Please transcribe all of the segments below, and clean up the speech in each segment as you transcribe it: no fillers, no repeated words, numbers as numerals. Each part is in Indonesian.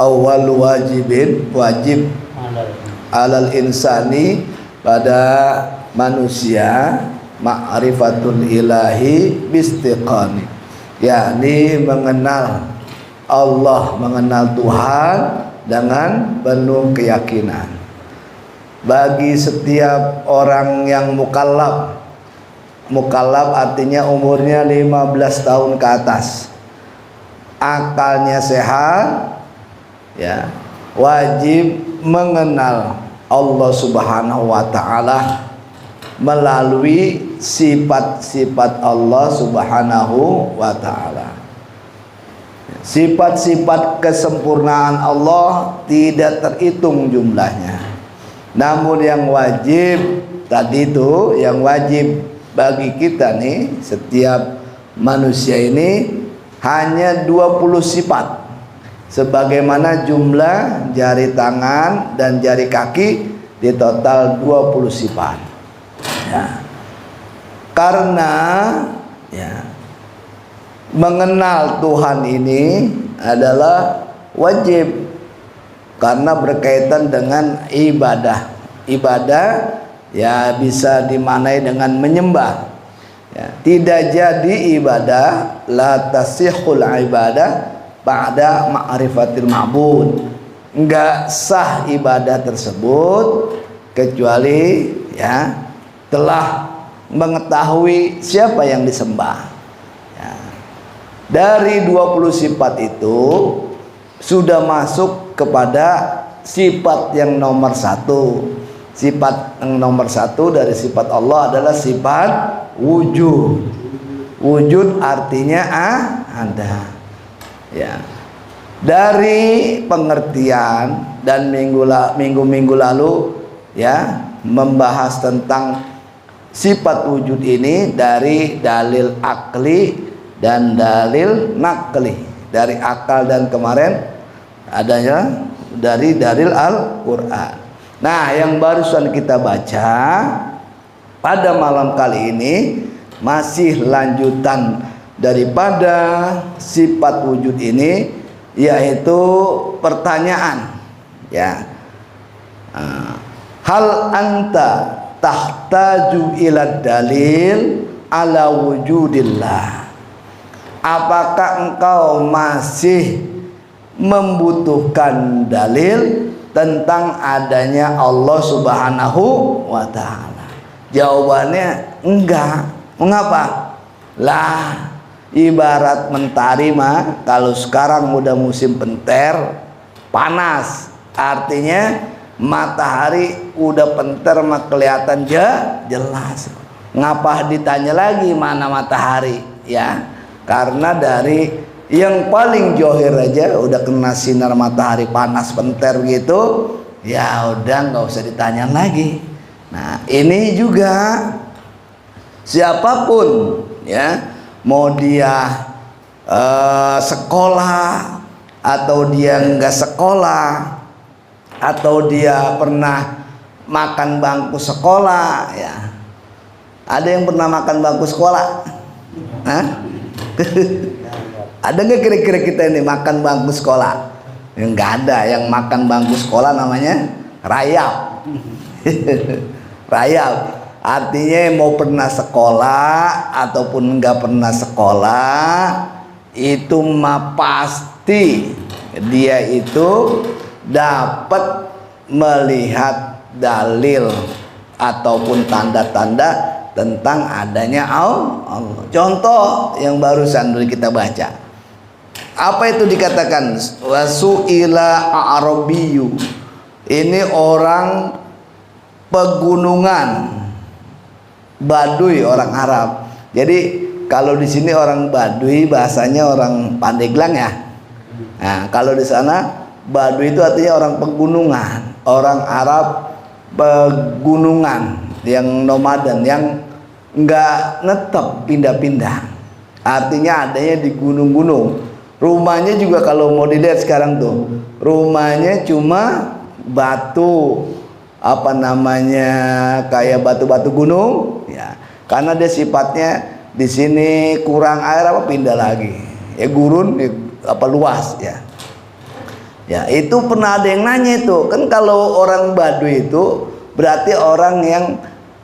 awal wajib alal insani, pada manusia, ma'rifatul ilahi bistiqani, yakni mengenal Allah, mengenal Tuhan dengan penuh keyakinan. Bagi setiap orang yang mukallaf artinya umurnya 15 tahun ke atas, akalnya sehat, ya, wajib mengenal Allah Subhanahu wa ta'ala melalui sifat-sifat Allah Subhanahu wa ta'ala. Sifat-sifat kesempurnaan Allah tidak terhitung jumlahnya. Namun yang wajib tadi itu, yang wajib bagi kita nih, setiap manusia ini hanya 20 sifat, sebagaimana jumlah jari tangan dan jari kaki di total 20 sifat, ya. Karena ya, mengenal Tuhan ini adalah wajib, karena berkaitan dengan ibadah. Ibadah ya bisa dimaknai dengan menyembah, ya. Tidak jadi ibadah, la tasihul ibadah ba'da ma'rifatil ma'bud. Enggak sah ibadah tersebut kecuali ya telah mengetahui siapa yang disembah, ya. Dari 20 sifat itu sudah masuk kepada sifat yang nomor satu. Sifat yang nomor satu dari sifat Allah adalah sifat wujud. Wujud artinya ada, ya. Dari pengertian dan minggu-minggu lalu ya membahas tentang sifat wujud ini dari dalil akli dan dalil nakli. Dari akal dan kemarin adanya dari dalil Al-Quran. Nah, yang barusan kita baca pada malam kali ini masih lanjutan daripada sifat wujud ini, yaitu pertanyaan, ya. Hal anta tahtaju ila dalil ala wujudillah. Apakah engkau masih membutuhkan dalil tentang adanya Allah Subhanahu wa ta'ala? Jawabannya enggak. Mengapa? Lah, ibarat mentari mah, kalau sekarang udah musim penter, panas, artinya matahari udah penter mah kelihatan jelas. Ngapa ditanya lagi mana matahari, ya? Karena dari yang paling johir aja udah kena sinar matahari panas penter gitu, ya udah nggak usah ditanya lagi. Nah, ini juga siapapun, ya, mau dia sekolah atau dia nggak sekolah, atau dia pernah makan bangku sekolah, ya. Ada yang pernah makan bangku sekolah? Hah? Ada nggak kira-kira kita ini makan bangku sekolah? Nggak ada. Yang makan bangku sekolah namanya rayap. Rayap artinya mau pernah sekolah ataupun nggak pernah sekolah, itu mah pasti dia itu dapat melihat dalil ataupun tanda-tanda tentang adanya Allah. Contoh yang barusan dulu kita baca. Apa itu dikatakan? Wasu'ila a'rabiyyu. Ini orang pegunungan, Baduy, orang Arab. Jadi kalau di sini orang Baduy bahasanya orang Pandeglang, ya. Nah, kalau di sana Baduy itu artinya orang pegunungan, orang Arab pegunungan yang nomaden, yang enggak netep pindah-pindah. Artinya adanya di gunung-gunung. Rumahnya juga kalau mau dilihat sekarang tuh, rumahnya cuma batu, apa namanya, kayak batu-batu gunung, ya. Karena dia sifatnya di sini kurang air apa pindah lagi, ya gurun, ya, apa luas, ya. Ya, itu pernah ada yang nanya itu. Kan kalau orang Baduy itu berarti orang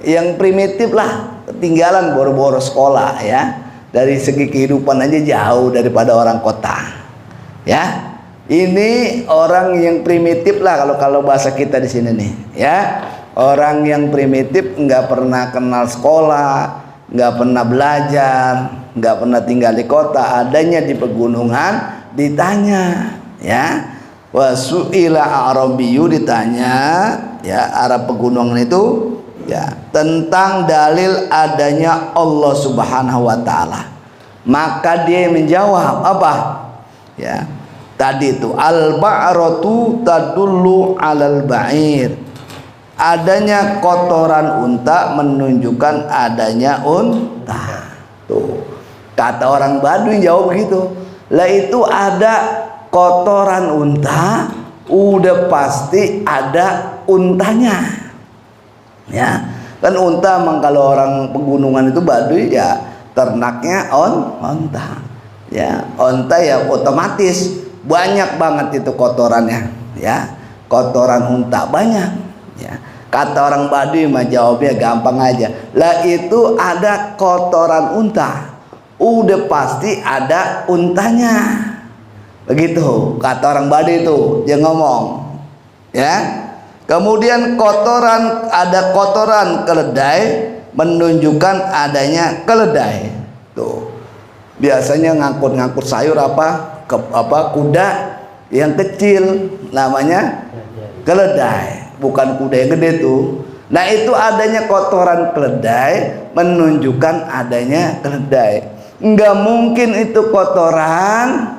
yang primitif lah, ketinggalan boro-boro sekolah ya. Dari segi kehidupan aja jauh daripada orang kota. Ya. Ini orang yang primitif lah kalau bahasa kita di sini nih, ya. Orang yang primitif, nggak pernah kenal sekolah, nggak pernah belajar, nggak pernah tinggal di kota, adanya di pegunungan, ditanya, ya. Wasu'ila Arabiyu, ditanya, ya, Arab pegunungan itu, ya, tentang dalil adanya Allah Subhanahu wa taala. Maka dia menjawab apa? Ya. Tadi itu al-ba'ratu tadullu 'alal ba'ir. Adanya kotoran unta menunjukkan adanya unta. Tuh. Kata orang Baduy jawab begitu. Lah itu ada kotoran unta, udah pasti ada untanya. Ya. Kan unta memang kalau orang pegunungan itu Baduy ya ternaknya onta. Ya, onta ya otomatis banyak banget itu kotorannya, ya. Kotoran unta banyak, ya. Kata orang Baduy mah jawabnya gampang aja. Lah itu ada kotoran unta, udah pasti ada untanya. Begitu kata orang Baduy itu, dia ngomong, ya. Kemudian ada kotoran keledai menunjukkan adanya keledai. Tuh. Biasanya ngangkut-ngangkut sayur kuda yang kecil namanya keledai, bukan kuda yang gede tuh. Nah, itu adanya kotoran keledai menunjukkan adanya keledai. Enggak mungkin itu kotoran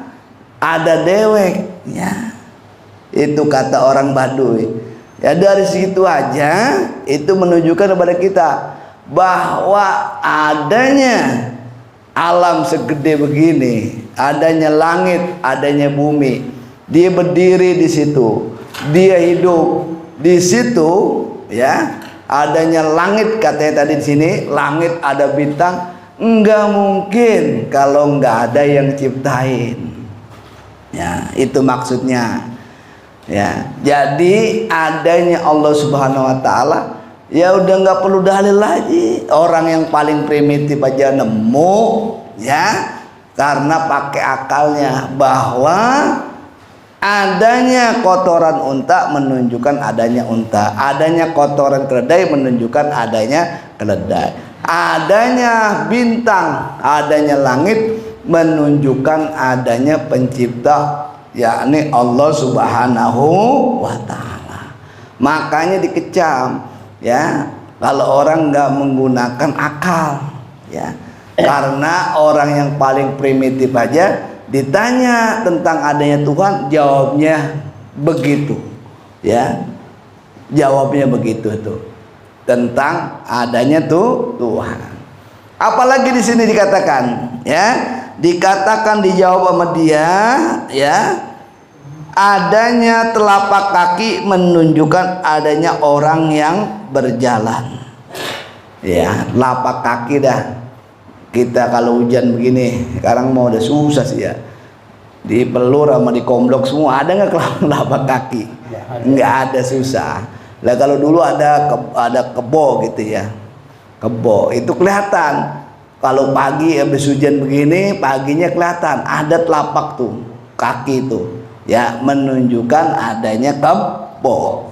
ada deweknya. Itu kata orang Baduy. Ya, dari situ aja itu menunjukkan kepada kita bahwa adanya alam segede begini, adanya langit, adanya bumi, dia berdiri di situ, dia hidup di situ, ya. Adanya langit, katanya tadi di sini, langit ada bintang, enggak mungkin kalau enggak ada yang ciptain. Ya, itu maksudnya. Ya, jadi adanya Allah Subhanahu wa taala ya udah nggak perlu dalil lagi. Orang yang paling primitif aja nemu, ya, karena pakai akalnya bahwa adanya kotoran unta menunjukkan adanya unta, adanya kotoran keledai menunjukkan adanya keledai, adanya bintang, adanya langit menunjukkan adanya pencipta, yakni Allah Subhanahu wa taala. Makanya dikecam, ya, kalau orang nggak menggunakan akal, ya. Karena orang yang paling primitif aja ditanya tentang adanya Tuhan, jawabnya begitu, ya. Jawabnya begitu tuh. Tentang adanya Tuhan. Apalagi di sini dikatakan, ya. Dikatakan, dijawab sama dia, ya, adanya telapak kaki menunjukkan adanya orang yang berjalan. Ya, telapak kaki dah. Kita kalau hujan begini, sekarang mau udah susah sih ya. Di pelur sama di komblok semua, ada nggak telapak kaki? Nggak ada, susah. Lah kalau dulu ada kebo gitu ya. Kebo itu kelihatan. Kalau pagi habis hujan begini, paginya kelihatan ada telapak tuh kaki itu, ya, menunjukkan adanya kebo.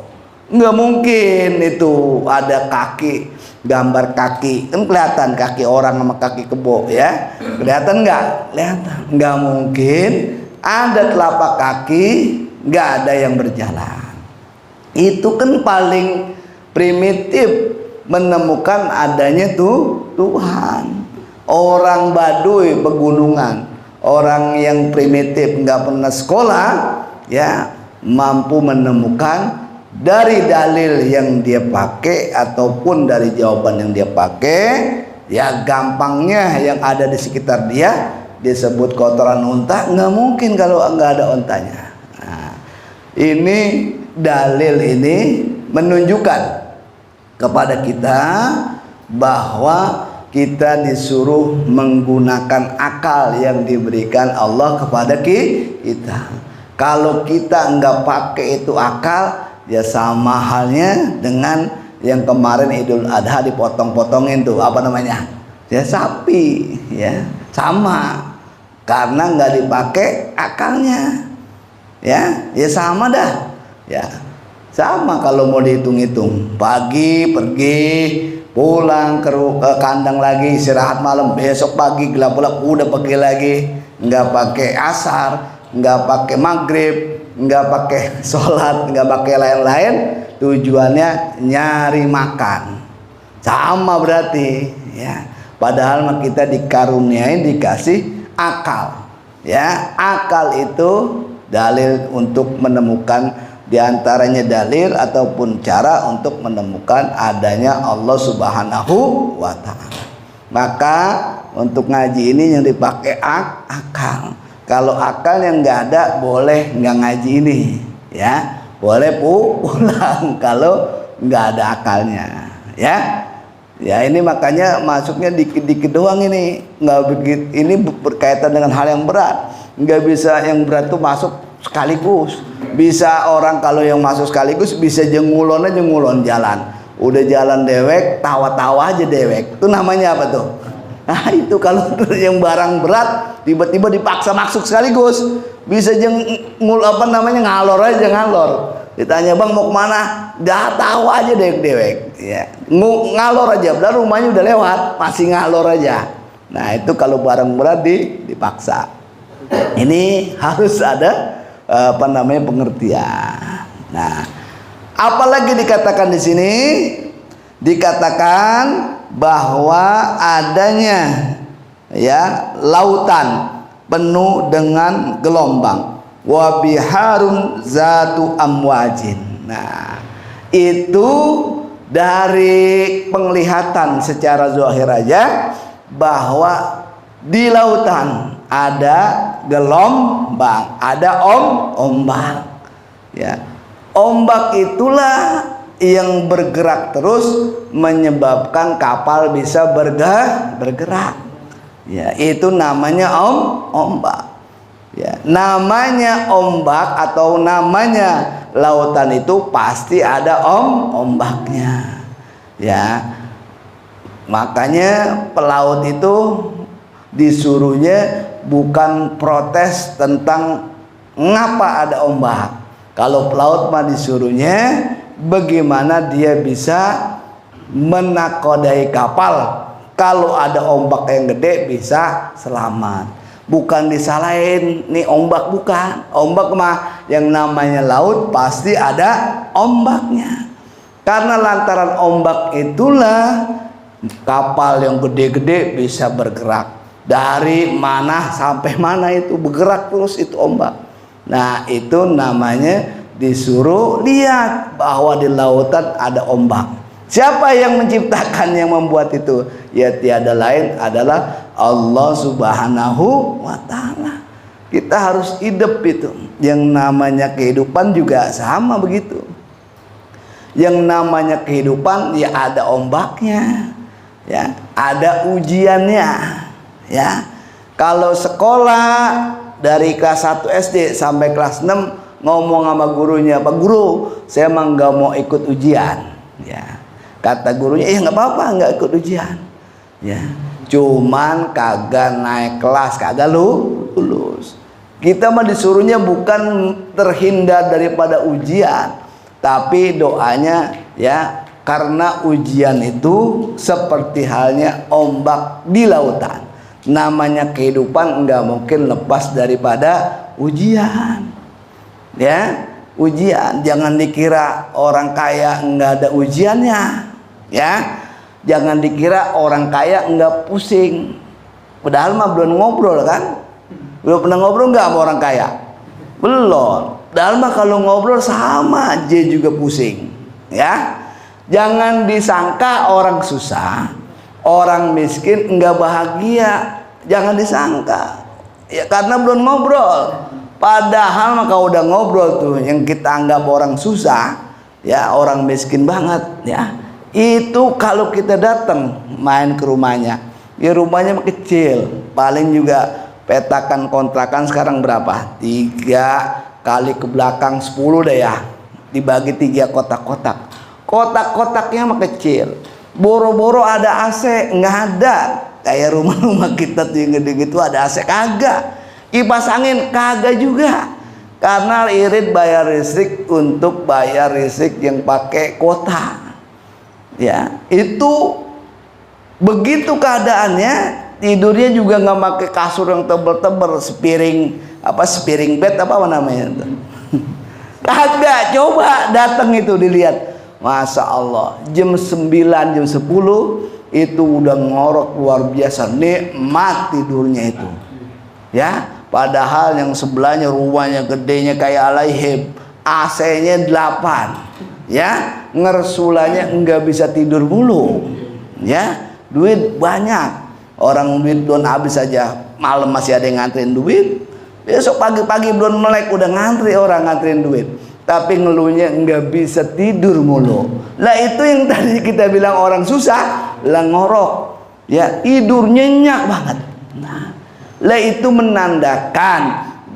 Nggak mungkin itu ada kaki, gambar kaki, kan kelihatan kaki orang sama kaki kebo, ya, kelihatan nggak? Kelihatan. Nggak mungkin ada telapak kaki, nggak ada yang berjalan. Itu kan paling primitif menemukan adanya Tuhan. Orang Baduy pegunungan, orang yang primitif nggak pernah sekolah, ya, mampu menemukan dari dalil yang dia pakai ataupun dari jawaban yang dia pakai, ya, gampangnya yang ada di sekitar dia disebut kotoran unta, nggak mungkin kalau nggak ada untanya. Nah, ini dalil ini menunjukkan kepada kita bahwa kita disuruh menggunakan akal yang diberikan Allah kepada kita. Kalau kita nggak pakai itu akal, ya sama halnya dengan yang kemarin Idul Adha dipotong-potongin tuh, apa namanya? Ya sapi, ya sama. Karena nggak dipakai akalnya, ya sama dah, ya sama. Kalau mau dihitung-hitung, pagi pergi, pulang ke kandang lagi, istirahat malam, besok pagi gelap-gelap udah pergi lagi, nggak pakai asar, nggak pakai maghrib, nggak pakai sholat, nggak pakai lain-lain, tujuannya nyari makan, sama berarti, ya. Padahal kita dikaruniai, dikasih akal, ya. Akal itu dalil untuk menemukan, diantaranya dalil ataupun cara untuk menemukan adanya Allah Subhanahu wa Ta'ala. Maka untuk ngaji ini yang dipakai akal. Kalau akal yang nggak ada, boleh nggak ngaji ini, ya boleh pulang kalau nggak ada akalnya, ya. Ya ini makanya masuknya dikit-dikit doang, ini nggak begitu, ini berkaitan dengan hal yang berat. Nggak bisa yang berat tuh masuk sekaligus. Bisa orang kalau yang masuk sekaligus bisa jengulon jalan, udah jalan dewek, tawa-tawa aja dewek, itu namanya apa tuh? Nah itu kalau yang barang berat tiba-tiba dipaksa masuk sekaligus, bisa ngalor aja, ngalor. Ditanya bang mau kemana, dah tahu aja dewek-dewek, ya ngalor aja, padahal rumahnya udah lewat masih ngalor aja. Nah itu kalau barang berat dipaksa. Ini harus ada pengertian. Nah apalagi dikatakan di sini, dikatakan bahwa adanya, ya, lautan penuh dengan gelombang, wa biharun zatu amwajin. Nah itu dari penglihatan secara zahir aja bahwa di lautan ada gelombang, ada ombak, ya. Ombak itulah yang bergerak terus menyebabkan kapal bisa bergerak, ya itu namanya ombak. Ya, namanya ombak atau namanya lautan itu pasti ada ombaknya, ya. Makanya pelaut itu disuruhnya bukan protes tentang ngapa ada ombak. Kalau pelaut mah disuruhnya bagaimana dia bisa menakodai kapal kalau ada ombak yang gede bisa selamat. Bukan disalahin nih ombak, bukan. Ombak mah yang namanya laut pasti ada ombaknya. Karena lantaran ombak itulah kapal yang gede-gede bisa bergerak. Dari mana sampai mana itu bergerak terus, itu ombak. Nah itu namanya disuruh lihat bahwa di lautan ada ombak. Siapa yang menciptakan, yang membuat itu? Ya tiada lain adalah Allah Subhanahu wa Ta'ala. Kita harus hidup itu. Yang namanya kehidupan juga sama begitu. Yang namanya kehidupan ya ada ombaknya, ya ada ujiannya, ya. Kalau sekolah dari kelas 1 SD sampai kelas 6 ngomong sama gurunya, Pak Guru, saya emang nggak mau ikut ujian, ya. Kata gurunya, ya nggak apa-apa, nggak ikut ujian, ya. Cuman kagak naik kelas, kagak lulus. Kita mah disuruhnya bukan terhindar daripada ujian, tapi doanya, ya, karena ujian itu seperti halnya ombak di lautan. Namanya kehidupan nggak mungkin lepas daripada ujian, ya. Ujian, jangan dikira orang kaya nggak ada ujiannya, ya. Jangan dikira orang kaya nggak pusing. Padahal mah belum ngobrol kan? Belum pernah ngobrol nggak sama orang kaya? Belum. Padahal mah kalau ngobrol sama aja juga pusing, ya. Jangan disangka orang susah, orang miskin nggak bahagia. Jangan disangka, ya, karena belum ngobrol. Padahal mah kalau udah ngobrol tuh, yang kita anggap orang susah, ya orang miskin banget, ya. Itu kalau kita datang main ke rumahnya, ya rumahnya kecil, paling juga petakan kontrakan sekarang berapa? 3 kali ke belakang 10 deh ya, dibagi 3 kotak-kotak. Kotak-kotaknya mah kecil, boro-boro ada AC, nggak ada. Kayak rumah-rumah kita tuh yang gede gitu ada AC kagak, kipas angin kagak juga, karena irit bayar listrik untuk bayar listrik yang pakai kuota. Ya, itu begitu keadaannya. Tidurnya juga nggak pakai kasur yang tebel-tebel, spiring bed apa namanya itu. Kagak. Coba datang itu dilihat, Masya Allah, jam 9 jam 10 itu udah ngorok luar biasa, nikmat tidurnya itu ya. Padahal yang sebelahnya rumahnya gedenya kayak alaihim, AC-nya 8 ya, ngersulanya enggak bisa tidur mulu ya. Duit banyak, orang duit belum habis aja malam masih ada yang nganterin duit, besok pagi-pagi belum melek udah ngantri orang nganterin duit, tapi ngeluhnya enggak bisa tidur mulu. Lah itu yang tadi kita bilang orang susah lah ngorok ya, tidur nyenyak banget. Nah, lah itu menandakan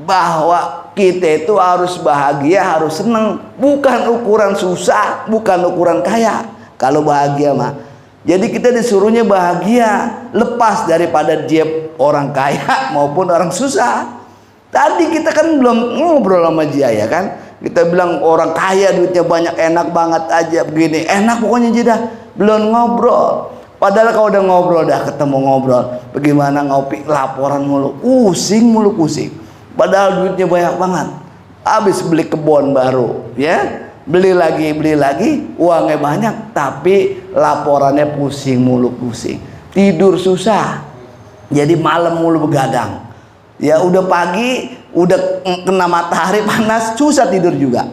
bahwa kita itu harus bahagia, harus senang, bukan ukuran susah, bukan ukuran kaya kalau bahagia mah. Jadi kita disuruhnya bahagia, lepas daripada dia orang kaya maupun orang susah. Tadi kita kan belum ngobrol sama dia ya kan, kita bilang orang kaya duitnya banyak, enak banget aja begini, enak pokoknya dia dah. Belum ngobrol. Padahal kalau udah ngobrol, dah ketemu ngobrol, bagaimana ngopi, laporan mulu, pusing mulu pusing. Padahal duitnya banyak banget, habis beli kebun baru ya, beli lagi, uangnya banyak, tapi laporannya pusing mulu pusing. Tidur susah, jadi malam mulu begadang ya. Udah pagi, udah kena matahari panas, susah tidur juga.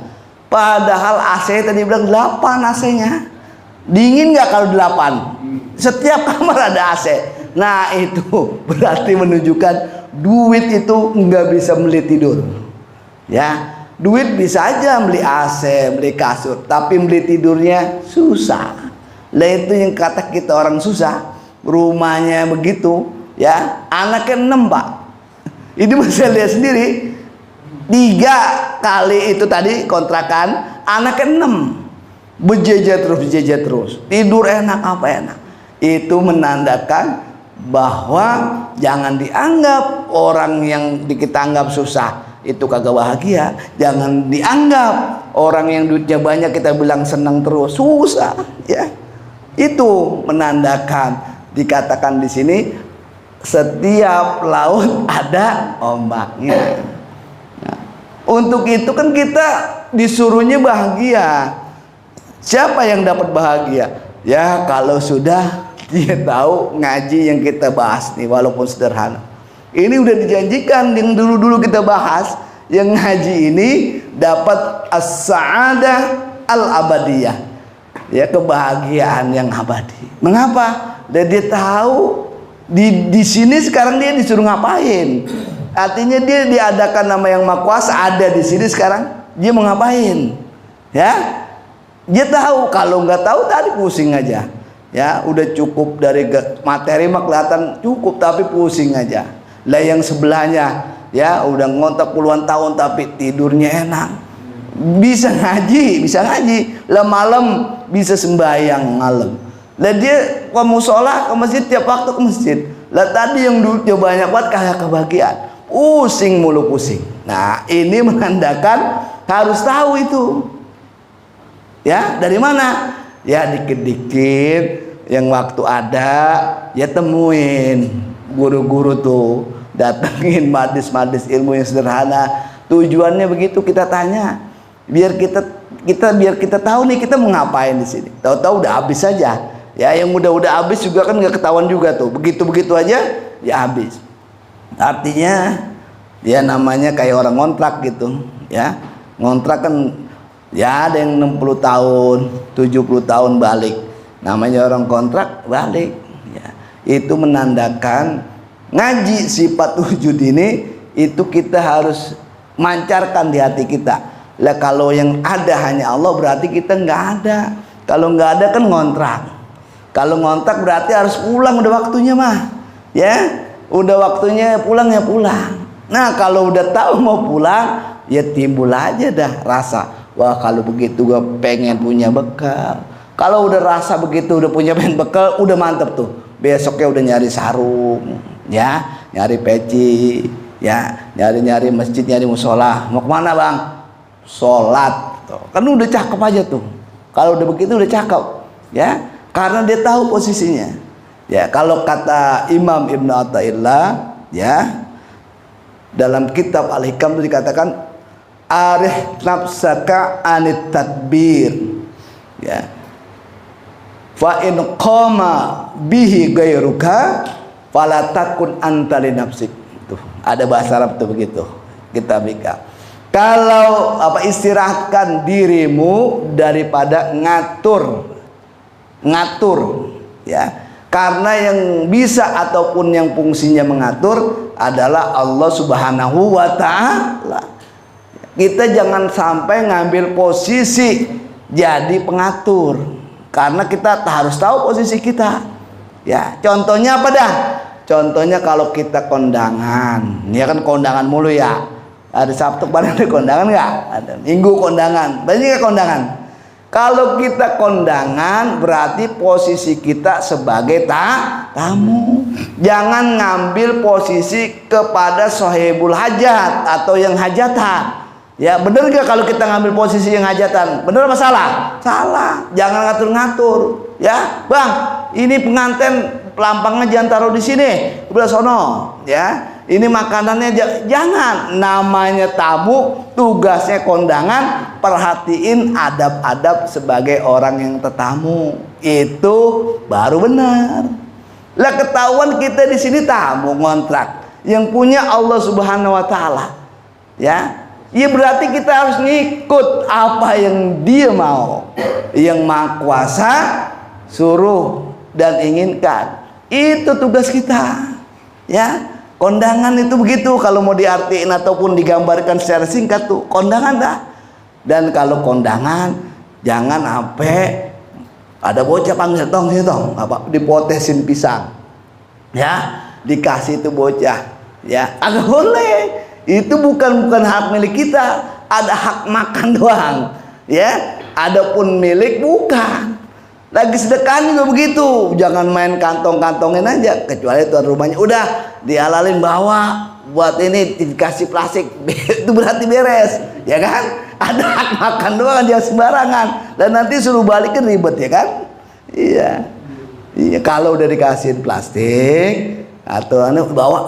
Padahal AC tadi bilang 8 AC-nya. Dingin nggak kalau 8? Setiap kamar ada AC. Nah itu berarti menunjukkan duit itu nggak bisa beli tidur ya. Duit bisa aja beli AC, beli kasur, tapi beli tidurnya susah. Lah itu yang kata kita orang susah, rumahnya begitu ya, anaknya 6 Pak. Ini bisa lihat sendiri, 3 kali itu tadi kontrakan, anaknya 6, berjejer terus, tidur enak apa enak. Itu menandakan bahwa jangan dianggap orang yang kita anggap susah itu kagak bahagia. Jangan dianggap orang yang duitnya banyak kita bilang senang terus, susah ya. Itu menandakan, dikatakan di sini setiap laut ada ombaknya. Nah, untuk itu kan kita disuruhnya bahagia. Siapa yang dapat bahagia? Ya kalau sudah dia tahu ngaji yang kita bahas nih, walaupun sederhana. Ini udah dijanjikan yang dulu-dulu kita bahas, yang ngaji ini dapat as-sa'adah al-abadiyah ya, kebahagiaan yang abadi. Mengapa? Dan dia tahu di sini sekarang dia disuruh ngapain. Artinya dia diadakan nama yang Maha Kuasa ada di sini sekarang, dia mau ngapain ya. Dia tahu, kalau nggak tahu tadi pusing aja ya. Udah cukup dari materi mah kelihatan cukup, tapi pusing aja. Lah yang sebelahnya ya udah ngontak puluhan tahun tapi tidurnya enak, bisa ngaji lah malam, bisa sembahyang malam. Lah dia ke musola, ke masjid, tiap waktu ke masjid. Lah tadi yang duitnya banyak banget kayak kebahagiaan, pusing mulu pusing. Nah ini menandakan harus tahu itu ya. Dari mana? Ya dikit-dikit yang waktu ada ya temuin guru-guru tuh, datengin madis ilmu yang sederhana. Tujuannya begitu, kita tanya biar kita tahu nih kita mau ngapain di sini. Tahu-tahu udah habis saja ya. Yang udah habis juga kan nggak ketahuan juga tuh, begitu aja ya habis. Artinya ya namanya kayak orang ngontrak gitu ya. Ngontrak kan ya ada yang 60 tahun 70 tahun balik, namanya orang kontrak balik ya. Itu menandakan ngaji sifat wujud ini itu kita harus mancarkan di hati kita. Lah kalau yang ada hanya Allah, berarti kita nggak ada. Kalau nggak ada kan ngontrak. Kalau ngontrak berarti harus pulang, udah waktunya mah ya, udah waktunya pulang ya pulang. Nah kalau udah tahu mau pulang, ya timbul aja dah rasa, wah kalau begitu gue pengen punya bekal. Kalau udah rasa begitu, udah punya pengen bekal, udah mantep tuh. Besoknya udah nyari sarung, ya, nyari peci, ya, nyari masjid, nyari musola. Mau kemana bang? Sholat. Kan udah cakep aja tuh. Kalau udah begitu udah cakep, ya, karena dia tahu posisinya. Ya, kalau kata Imam Ibn Athaillah, ya, dalam kitab Al-Hikam itu dikatakan arih nafsaka anit tadbir, ya, fa in qama bihi gairuka fala takun anta li nafsik. Tuh, ada bahasa Arab tuh begitu. Kita bika. Kalau istirahatkan dirimu daripada ngatur, ya. Karena yang bisa ataupun yang fungsinya mengatur adalah Allah Subhanahu wa Ta'ala. Kita jangan sampai ngambil posisi jadi pengatur, karena kita harus tahu posisi kita. Ya, contohnya apa dah? Contohnya kalau kita kondangan, ya kan kondangan mulu ya. Ada Sabtu kemarin ada kondangan nggak? Ada. Minggu kondangan, banyak kondangan. Kalau kita kondangan berarti posisi kita sebagai tamu. Jangan ngambil posisi kepada sahibul hajat atau yang hajatan. Ya bener gak kalau kita ngambil posisi yang hajatan? Bener apa salah? Salah. Jangan ngatur-ngatur. Ya bang, ini pengantin pelampangnya jangan taruh di sini, sebelah sono. Ya, ini makanannya jangan. Namanya tamu, tugasnya kondangan, perhatiin adab-adab sebagai orang yang tetamu. Itu baru benar. Lah ketahuan kita di sini tamu ngontrak, yang punya Allah Subhanahu wa Ta'ala. Ya, ya berarti kita harus ngikut apa yang Dia mau. Yang Maha Kuasa suruh dan inginkan. Itu tugas kita. Ya, kondangan itu begitu. Kalau mau diartiin ataupun digambarkan secara singkat tuh kondangan dah. Dan kalau kondangan jangan sampai ada bocah panggil tong sini tong, dipotesin pisang, ya, dikasih itu bocah, ya, agak boleh. Itu bukan hak milik kita. Ada hak makan doang, ya. Adapun milik bukan. Lagi sedekah juga begitu, jangan main kantong-kantongin aja, kecuali tuan rumahnya udah dihalalin bawa buat ini dikasih plastik, itu berarti beres, ya kan? Ada hak makan doang, jangan sembarangan, dan nanti suruh balikin ribet, ya kan? Iya, kalau udah dikasih plastik atau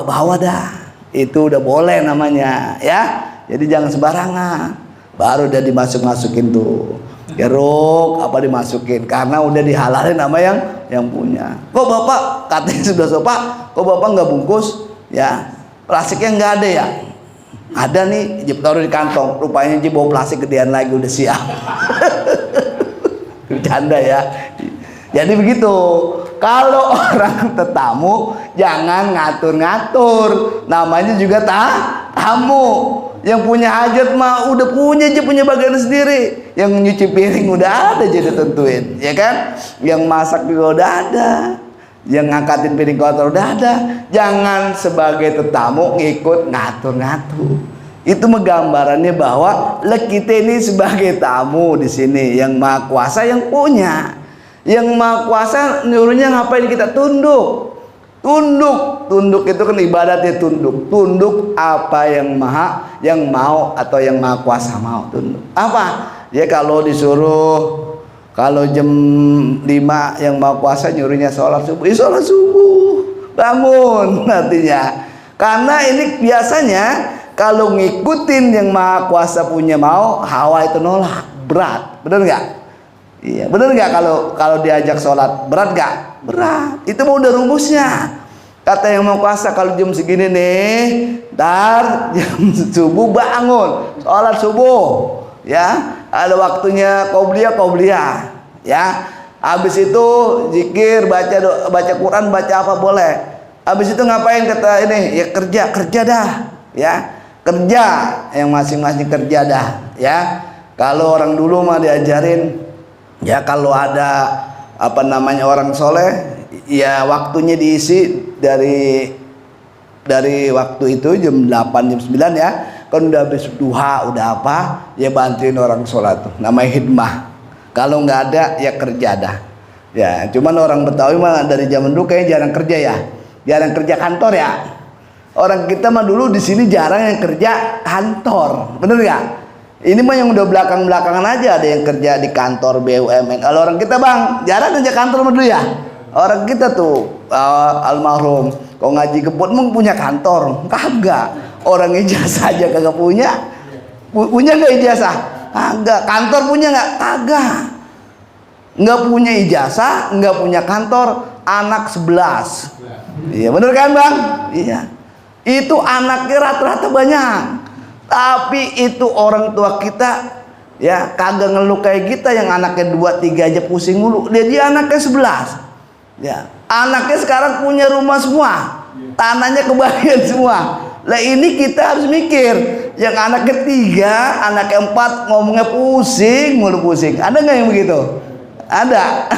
bawa dah, itu udah boleh namanya, ya. Jadi jangan sembarangan, baru udah dimasukin tuh. Geruk dimasukin karena udah dihalalin sama yang punya. Kok bapak katanya sudah sopak, kok bapak nggak bungkus? Ya, plastiknya nggak ada ya? Ada nih, taruh di kantong. Rupanya bawa plastik gedean lagi, udah siap. Bercanda ya. Jadi begitu. Kalau orang tetamu jangan ngatur-ngatur. Namanya juga tamu. Yang punya hajat mah udah punya bagian sendiri. Yang nyuci piring udah ada jadi tentuin, ya kan? Yang masak juga udah ada. Yang ngangkatin piring kotor udah ada. Jangan sebagai tetamu ngikut ngatur-ngatur. Itu menggambarannya bahwa kita ini sebagai tamu di sini, yang Maha Kuasa yang punya. Yang Maha Kuasa nyuruhnya ngapain kita tunduk. Tunduk itu kan ibadatnya tunduk apa yang mau atau yang Maha Kuasa mau, tunduk apa ya. Kalau disuruh, kalau jam 5 yang Maha Kuasa nyuruhnya sholat subuh, sholat subuh, bangun artinya. Karena ini biasanya kalau ngikutin yang Maha Kuasa punya mau, hawa itu nolak, berat, bener nggak? Iya, bener nggak? Kalau diajak sholat berat nggak? Berat. Itu mau udah rumusnya. Kata yang Maha Kuasa, kalau jam segini nih, jam subuh bangun, sholat subuh, ya. Ada waktunya qobliyah, ya. Habis itu zikir, baca Quran, baca apa boleh. Habis itu ngapain kata ini? Ya kerja dah, ya. Kerja, yang masing-masing kerja dah, ya. Kalau orang dulu mah diajarin, ya kalau ada orang soleh, ya waktunya diisi dari dari waktu itu jam 8 jam 9 ya, kan udah habis duha, udah apa ya, bantuin orang sholat tuh, namanya hidmah. Kalau nggak ada ya kerja dah ya. Cuman orang Betawi mah dari zaman dulu kayaknya jarang kerja ya, jarang kerja kantor ya. Orang kita mah dulu di sini jarang yang kerja kantor, bener nggak? Ini mah yang udah belakang-belakangan aja ada yang kerja di kantor BUMN. Kalau orang kita bang jarang kerja kantor dulu ya. Orang kita tuh almarhum kalau ngaji kebut emang punya kantor? Kagak. Orang ijazah aja kagak punya. Punya nggak ijazah? Kagak. Kantor punya nggak? Kagak. Nggak punya ijazah, nggak punya kantor, anak 11. Iya bener kan bang? Iya. Itu anaknya rata-rata banyak. Tapi itu orang tua kita ya kagak ngeluh kayak kita yang anaknya 2, 3 aja pusing mulu. Dia anaknya 11. Ya, anaknya sekarang punya rumah semua, tanahnya kebagian semua. Lah ini kita harus mikir, yang anaknya 3, anaknya 4 ngomongnya pusing mulu pusing. Ada nggak yang begitu? Ada.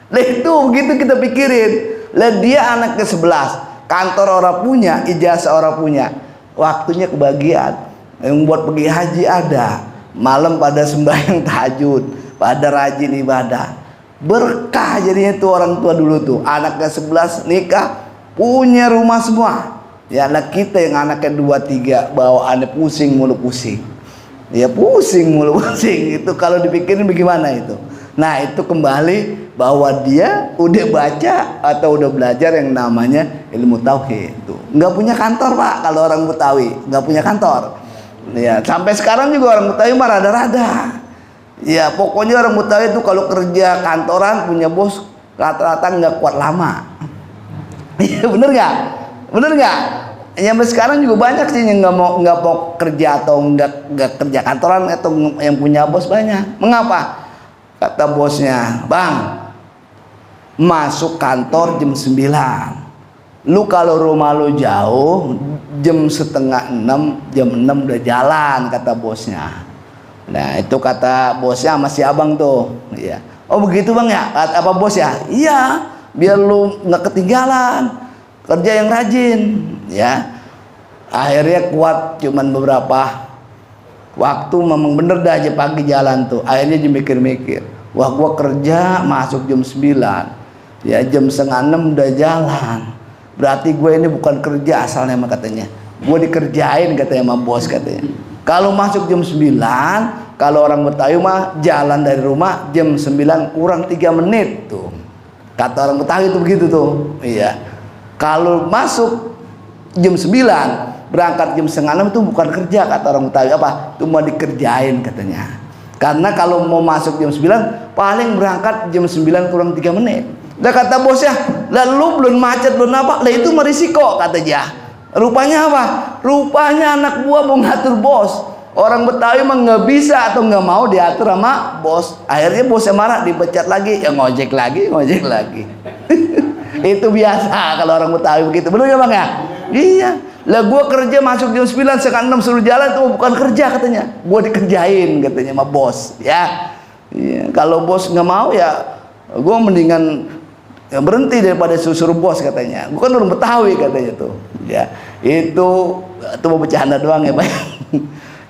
Lah itu begitu kita pikirin. Lah dia anaknya 11, kantor orang punya, ijazah orang punya, waktunya kebagian. Yang buat pergi haji ada, malam pada sembahyang tahajud, pada rajin ibadah. Berkah jadinya tuh orang tua dulu tuh, anaknya 11 nikah, punya rumah semua. Ya anak kita yang anaknya 2, 3 bawaannya pusing mulu pusing. Ya pusing mulu pusing itu kalau dipikirin bagaimana itu. Nah itu kembali bahwa dia udah baca atau udah belajar yang namanya ilmu tauhid tuh. Nggak punya kantor pak kalau orang Betawi, nggak punya kantor. Ya sampai sekarang juga orang Betawi mah rada-rada. Ya pokoknya orang Betawi itu kalau kerja kantoran punya bos rata-rata nggak kuat lama. Iya bener nggak? Bener nggak? Ya sekarang juga banyak sih yang nggak mau kerja atau nggak kerja kantoran atau yang punya bos banyak. Mengapa? Kata bosnya, bang masuk kantor jam 9. Lu kalau rumah lu jauh jam setengah 6, jam 6 udah jalan kata bosnya. Nah itu kata bosnya sama si abang tuh ya. Oh begitu bang ya, apa bos ya? Iya, biar lu nggak ketinggalan, kerja yang rajin ya. Akhirnya kuat cuman beberapa waktu, memang bener dah aja pagi jalan tuh. Akhirnya dia mikir-mikir, wah gua kerja masuk jam 9 ya, jam setengah 6 udah jalan, berarti gue ini bukan kerja asalnya mah katanya, gue dikerjain katanya sama bos katanya. Kalau masuk jam 9, kalau orang Betawi mah jalan dari rumah jam 9 kurang 3 menit tuh. Kata orang Betawi itu begitu tuh. Iya. Kalau masuk jam 9, berangkat jam setengah 6 itu bukan kerja kata orang Betawi, apa? Itu mau dikerjain katanya. Karena kalau mau masuk jam 9 paling berangkat jam 9 kurang 3 menit. Lah kata bosnya, lalu belum macet belum apa, lah itu merisiko kata dia. Rupanya apa? Rupanya anak buah mau ngatur bos. Orang Betawi emang nggak bisa atau nggak mau diatur sama bos. Akhirnya bosnya marah, dipecat lagi, ya ngojek lagi, ngojek lagi. Itu biasa kalau orang Betawi begitu, bener ya bang ya? Iya. Lah gua kerja masuk jam 9 setengah 6 suruh jalan itu bukan kerja katanya, gua dikerjain katanya sama bos. Ya. Iya. Kalau bos nggak mau ya, gua mendingan ya berhenti daripada suruh bos katanya. Gua kan orang Betawi katanya tuh. Ya, itu mau bercanda doang ya, Pak.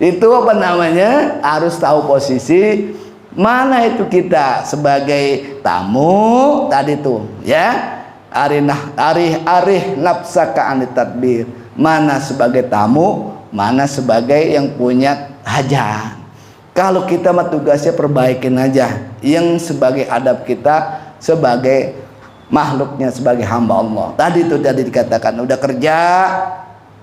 Itu apa namanya? Harus tahu posisi mana itu kita sebagai tamu tadi tuh, ya. Arih nafsaka anit tadbir. Mana sebagai tamu, mana sebagai yang punya hajat. Kalau kita mah tugasnya perbaikin aja. Yang sebagai adab kita sebagai makhluknya, sebagai hamba Allah. Tadi itu tadi dikatakan udah kerja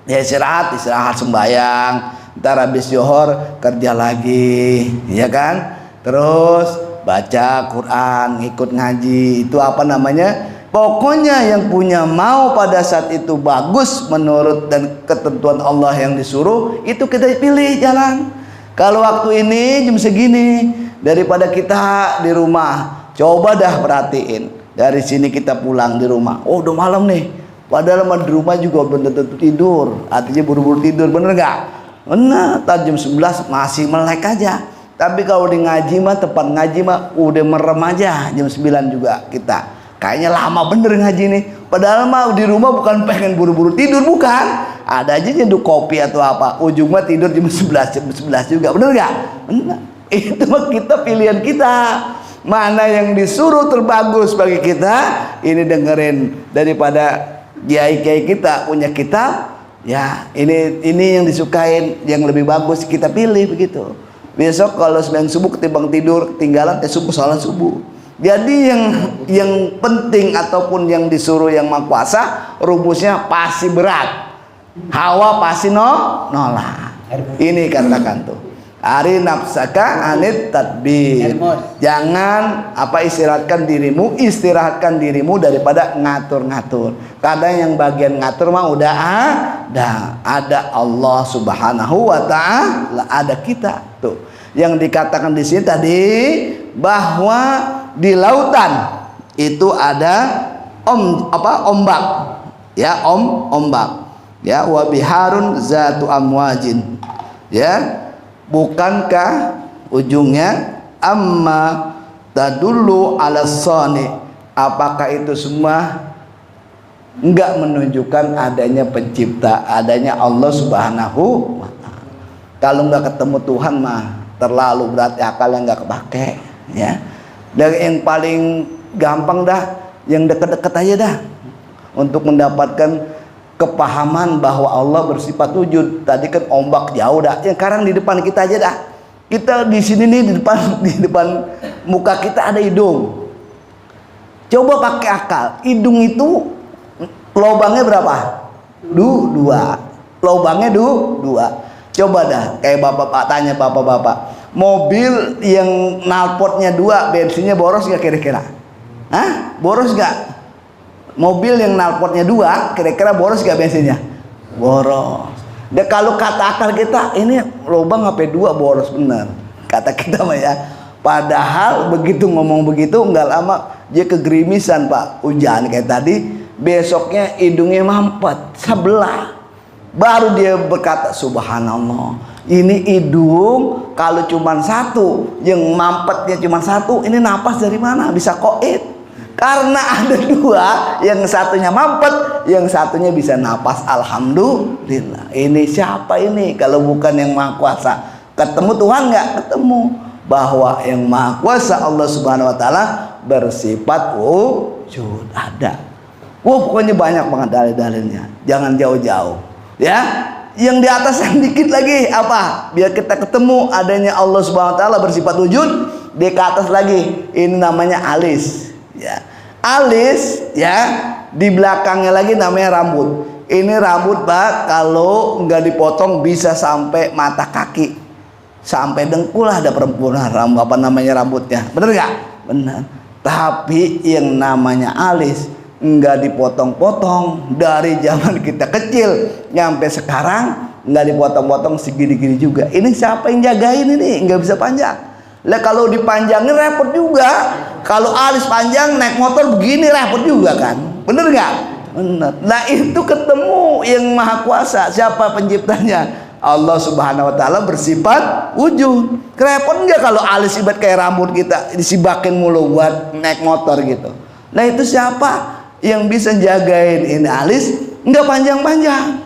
ya istirahat sembahyang, ntar habis zuhur kerja lagi ya kan, terus baca Quran, ikut ngaji, itu apa namanya, pokoknya yang punya mau pada saat itu bagus menurut dan ketentuan Allah yang disuruh, itu kita pilih jalan. Kalau waktu ini jam segini, daripada kita di rumah, coba dah perhatiin. Dari sini kita pulang di rumah, oh udah malam nih, padahal di rumah juga belum tentu tidur, artinya buru-buru tidur, bener nggak? Bener, tadi jam 11 masih melek aja. Tapi kalau di ngaji mah, tempat ngaji mah udah merem aja, jam 9 juga kita kayaknya lama bener ngaji nih. Padahal mah di rumah bukan pengen buru-buru tidur, bukan. Ada aja nyeduh kopi atau apa, ujung mah tidur jam 11 juga, bener gak? Bener. Itu mah kita pilihan kita. Mana yang disuruh terbagus bagi kita, ini dengerin daripada kiai-kiai kita punya kitab, ya ini yang disukain, yang lebih bagus kita pilih begitu. Besok kalau sembahyang subuh ketimbang tidur tinggalan subuh salat subuh. Jadi yang penting ataupun yang disuruh yang Maha Kuasa, rumusnya pasti berat. Hawa pasti nolak. Ini katakan tuh. Ari nafsaka anit tadbir. Jangan istirahatkan dirimu daripada ngatur-ngatur. Kadang yang bagian ngatur mah udah ada Allah Subhanahu wa taala, ada kita tuh. Yang dikatakan di sini tadi bahwa di lautan itu ada ombak. Ya, ombak. Ya, wa biharun zatu amwajin. Ya, bukankah ujungnya amma tadullu ala sani, apakah itu semua enggak menunjukkan adanya pencipta, adanya Allah Subhanahu wa taala. Kalau enggak ketemu Tuhan mah terlalu berat, akalnya enggak kepake, ya. Dan yang paling gampang dah, yang dekat-dekat aja dah untuk mendapatkan kepahaman bahwa Allah bersifat wujud. Tadi kan ombak jauh dah, yang sekarang di depan kita aja dah. Kita di sini nih di depan muka kita ada hidung. Coba pakai akal, hidung itu lubangnya berapa? Dua. Lubangnya dua. Coba dah, kayak bapak tanya bapak-bapak, mobil yang knalpotnya 2 bensinnya boros gak kira-kira? Hah? Boros gak? Mobil yang knalpotnya 2 kira-kira boros gak bensinnya? Boros. Dan kalau kata akal kita, ini lubang HP 2 boros bener, kata kita mah ya. Padahal begitu ngomong begitu, nggak lama dia kegerimisan Pak, hujan kayak tadi. Besoknya hidungnya mampet sebelah. Baru dia berkata, subhanallah, ini hidung kalau cuma satu, yang mampetnya cuma satu, ini napas dari mana bisa koit? Karena ada 2, yang satunya mampet, yang satunya bisa napas. Alhamdulillah. Ini siapa ini kalau bukan yang Maha Kuasa? Ketemu Tuhan nggak? Ketemu. Bahwa yang Maha Kuasa Allah Subhanahu wa taala bersifat wujud, ada. Pokoknya banyak banget dalil-dalilnya. Jangan jauh-jauh. Ya, yang di atas yang dikit lagi apa? Biar kita ketemu adanya Allah Subhanahu wa taala bersifat wujud. Di atas lagi, ini namanya alis. Ya, alis ya, di belakangnya lagi namanya rambut. Ini rambut Pak, kalau nggak dipotong bisa sampai mata kaki, sampai dengkul ada perempuan rambutnya, bener nggak? Bener. Tapi yang namanya alis nggak dipotong-potong dari zaman kita kecil nyampe sekarang, nggak dipotong-potong segini-gini juga. Ini siapa yang jagain ini? Nggak bisa panjang. Lah kalau dipanjangin repot juga. Kalau alis panjang naik motor begini repot juga kan, bener nggak? Bener. Nah itu ketemu yang Maha Kuasa. Siapa penciptanya? Allah Subhanahu wa taala bersifat wujud. Repot nggak kalau alis ibarat kayak rambut kita disibakin mulu buat naik motor gitu. Nah itu siapa yang bisa jagain ini alis nggak panjang-panjang?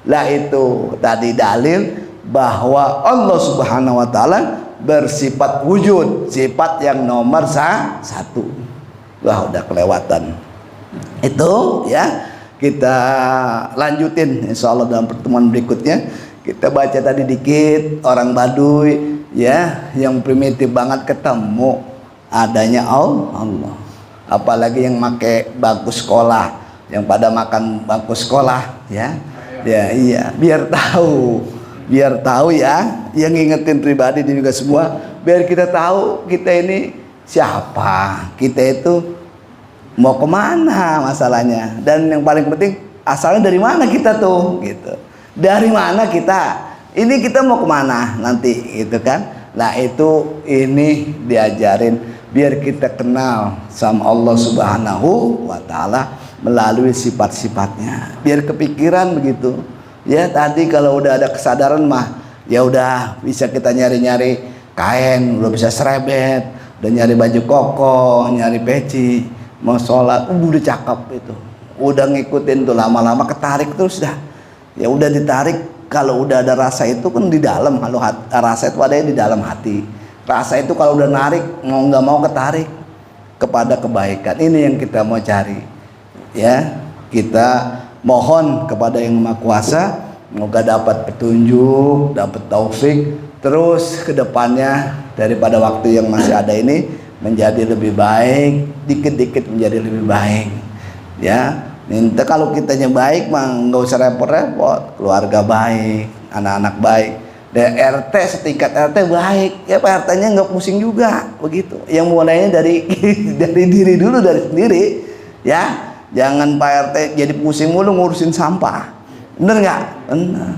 Lah itu tadi dalil bahwa Allah Subhanahu wa taala bersifat wujud, sifat yang nomor 1. Wah udah kelewatan. Itu ya, kita lanjutin insya Allah dalam pertemuan berikutnya. Kita baca tadi dikit orang Baduy ya, yang primitif banget ketemu adanya Allah. Apalagi yang pakai bangku sekolah, yang pada makan bangku sekolah ya. Ya iya, biar tahu ya, yang ngingetin pribadi dan juga semua, biar kita tahu kita ini siapa, kita itu mau kemana masalahnya, dan yang paling penting asalnya dari mana kita tuh gitu, dari mana kita ini, kita mau kemana nanti gitu kan. Nah itu ini diajarin biar kita kenal sama Allah Subhanahu wa taala melalui sifat-sifatnya, biar kepikiran begitu. Ya tadi kalau udah ada kesadaran mah ya udah bisa kita nyari-nyari kain, udah bisa serebet, udah nyari baju koko, nyari peci. mau sholat, udah cakep itu, udah ngikutin tuh, lama-lama ketarik terus dah. Ya udah ditarik, kalau udah ada rasa itu kan di dalam, kalau rasa itu adanya di dalam hati. Rasa itu kalau udah narik, mau nggak mau ketarik kepada kebaikan. Ini yang kita mau cari. Ya, kita mohon kepada Yang Maha Kuasa, semoga dapat petunjuk, dapat taufik, terus ke depannya daripada waktu yang masih ada ini menjadi lebih baik, dikit-dikit menjadi lebih baik. Ya, minta kalau kitanya baik mah nggak usah repot-repot, keluarga baik, anak-anak baik, dan RT setingkat RT baik, ya Pak RT-nya nggak pusing juga, begitu. Yang mulainya dari dari diri dulu, dari sendiri, ya. Jangan Pak RT jadi pusing mulu ngurusin sampah, bener nggak? Bener.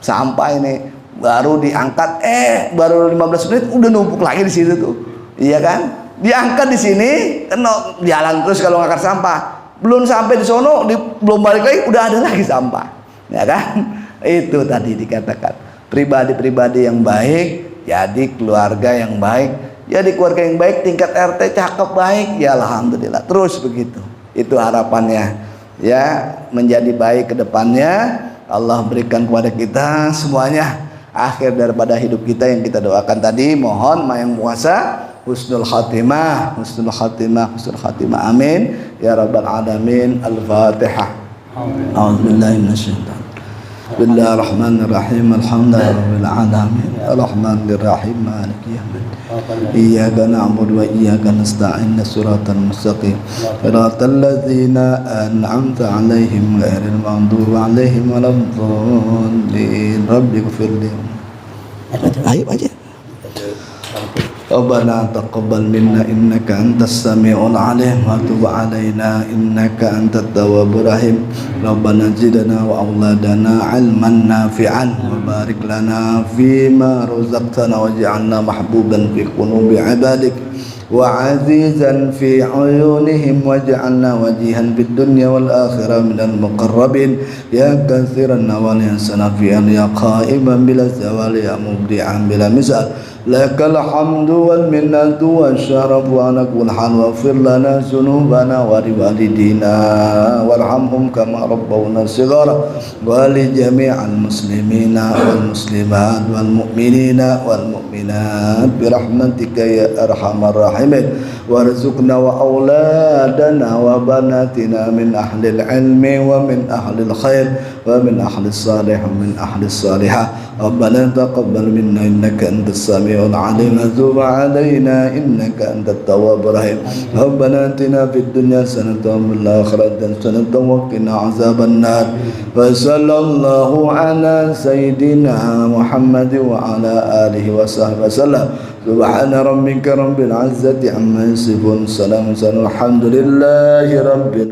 Sampah ini baru diangkat, baru 15 menit udah numpuk lagi di situ tuh, iya kan? Diangkat di sini, kena jalan terus kalau ngangkat sampah. Belum sampai di sono, belum balik lagi udah ada lagi sampah, ya kan? Itu tadi dikatakan pribadi-pribadi yang baik, jadi keluarga yang baik, jadi keluarga yang baik, tingkat RT cakep baik, ya alhamdulillah, terus begitu. Itu harapannya, ya, menjadi baik ke depannya. Allah berikan kepada kita semuanya akhir daripada hidup kita yang kita doakan tadi. Mohon Yang Kuasa husnul khatimah, husnul khatimah, husnul khatimah, amin ya rabbal alamin. Al-Fatihah. A'udzubillahi minasyaitonir Bismillahirrahmanirrahim. Alhamdulillahirabbil alamin. Arrahmanirrahim. Maliki yaumiddin. Iyyaka na'budu wa iyyaka nasta'in. Shiratal mustaqim. Shiratal ladzina an'amta 'alaihim ghairil maghdubi 'alaihim waladdallin. Rabbighfirli. Ayo aja. Rabbana taqabbal minna innaka antas samiul alim wa tub alaina innaka antat tawwabur rahim. Rabbana zidna wa auladana ilman nafi'an wa barik lana fima razaqtana waj'alna mahbuban fi qulubi ibadik wa azizan fi uyunihim waj'alna wajihan fid dunya wal akhirah minal muqarrabin ya katsiran nawal ya sanafian ya qaiman bila zawali ya mubdi'an bila misal. Lakal hamdu wal minnatu wasyarafu ala kulli hal waghfir lana dzunubana wa liwalidina warhamhum kama rabbawna shighara wa li jami'al muslimina wal muslimat wal mu'minina wal mu'minat bi rahmatika ya arhamar rahimin warzuqna wa auladana wa banatina min ahlil ilmi wa min ahlil khair wa min ahlis salih wa min ahlis salihah. Rabbana taqabbal minna innaka antas samiul alim wa tub alaina innaka antat tawwabur rahim. Rabbana atina fid dunya hasanatan wa fil akhirati hasanatan wa qina azaban nar. Wa sallallahu ala sayidina Muhammad wa ala alihi wa sahbihi wasallam. Subhana rabbika rabbil izzati amma yasifun. Salamun alhamdulillahi rabbil